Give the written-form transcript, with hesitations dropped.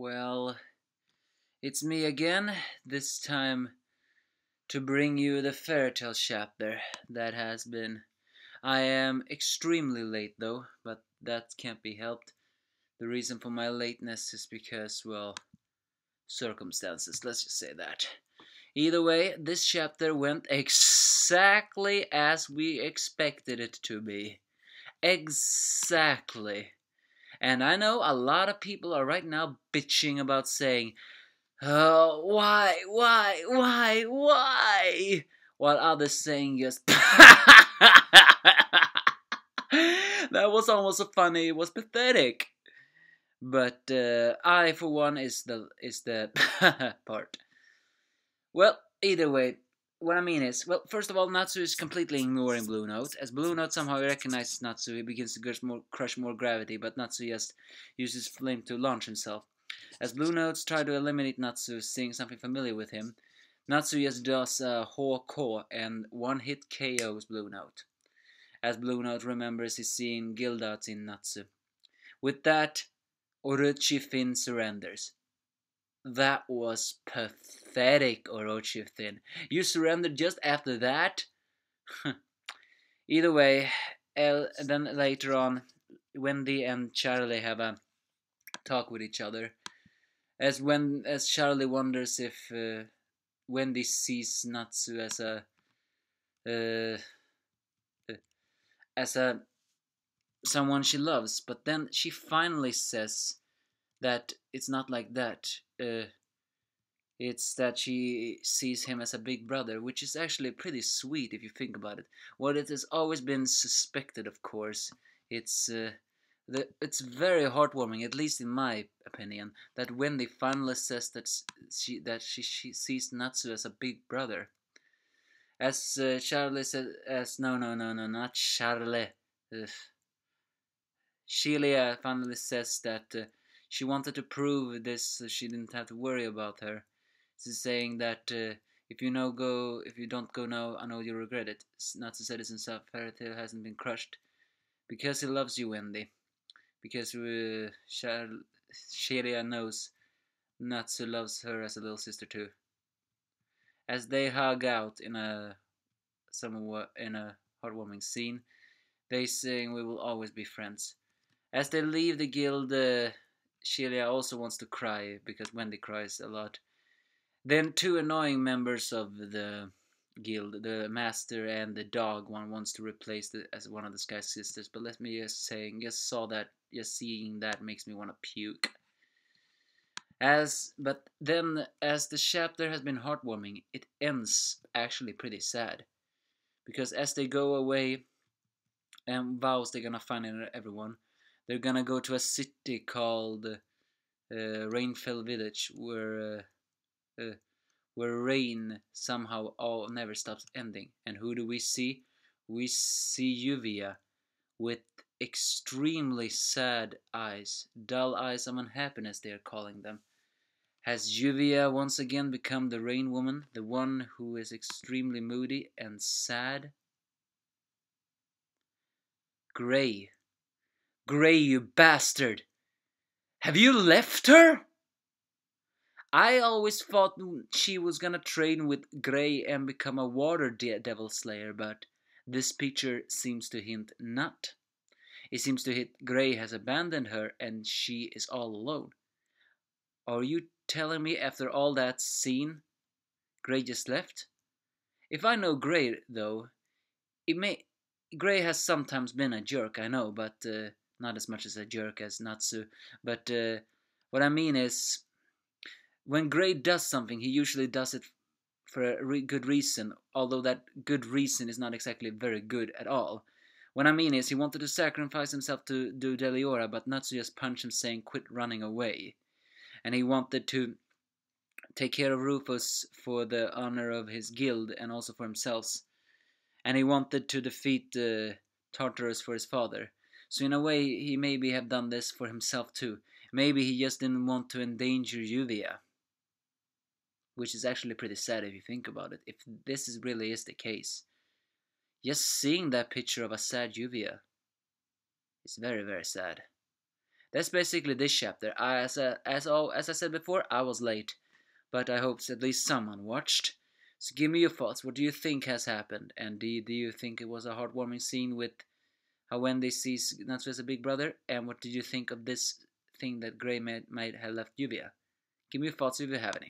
Well, it's me again, this time to bring you the fairytale chapter that has been. I am extremely late though, but that can't be helped. The reason for my lateness is because, well, circumstances, let's just say that. Either way, this chapter went exactly as we expected it to be. Exactly. And I know a lot of people are right now bitching about saying, "Oh, why?" While others saying just, that was almost so funny. It was pathetic. But I, for one, is the part. Well, either way, what I mean is, well, first of all, Natsu is completely ignoring Blue Note. As Blue Note somehow recognizes Natsu, he begins to crush more gravity, but Natsu just uses flame to launch himself. As Blue Notes try to eliminate Natsu, seeing something familiar with him, Natsu just does a Houkou and one-hit KOs Blue Note. As Blue Note remembers he's seeing Gildouts in Natsu. With that, Orochi Fin surrenders. That was pathetic, Orochi Fin. You surrendered just after that? Either way, then later on, Wendy and Charlie have a talk with each other. As Charlie wonders if Wendy sees Natsu uh, as a someone she loves, but then she finally says that it's not like that. It's that she sees him as a big brother, which is actually pretty sweet if you think about it. What it has always been suspected, of course, it's it's very heartwarming, at least in my opinion, that Wendy finally says that she sees Natsu as a big brother. As Charlie said, as no, not Charlie. Ugh. Sheila finally says that she wanted to prove this so she didn't have to worry about her. She's saying that if you don't go now, I know you'll regret it. Natsu said it himself. Fairy tale hasn't been crushed because he loves you, Wendy. Because Sheila knows Natsu loves her as a little sister too. As they hug out in a heartwarming scene, they sing "We will always be friends." As they leave the guild, Sheila also wants to cry because Wendy cries a lot. Then two annoying members of the guild, the master and the dog one, wants to replace as one of the Sky Sisters. But let me just say, just seeing that makes me want to puke. But then, as the chapter has been heartwarming, it ends actually pretty sad. Because as they go away and vows they're gonna find everyone, they're gonna go to a city called Rainfell Village, where rain somehow never stops ending. And who do we see? We see Yuvia with extremely sad eyes, dull eyes of unhappiness they are calling them. Has Yuvia once again become the rain woman, the one who is extremely moody and sad? Gray. Gray, you bastard! Have you left her? I always thought she was gonna train with Gray and become a water devil slayer, but this picture seems to hint not. It seems to hint Gray has abandoned her and she is all alone. Are you telling me after all that scene, Gray just left? If I know Gray, though, Gray has sometimes been a jerk, I know, but not as much as a jerk as Natsu. But what I mean is, when Gray does something, he usually does it for a good reason, although that good reason is not exactly very good at all. What I mean is, he wanted to sacrifice himself to do Deliora, but Natsu just punched him saying, "Quit running away." And he wanted to take care of Rufus for the honor of his guild and also for himself. And he wanted to defeat Tartarus for his father. So in a way, he maybe have done this for himself too. Maybe he just didn't want to endanger Yuvia. Which is actually pretty sad if you think about it, if this really is the case. Just seeing that picture of a sad Yuvia is very, very sad. That's basically this chapter. As I said before, I was late, but I hope at least someone watched. So give me your thoughts. What do you think has happened? And do you think it was a heartwarming scene with how Wendy sees Natsu as a big brother? And what did you think of this thing that Gray might have left Yuvia? Give me your thoughts if you have any.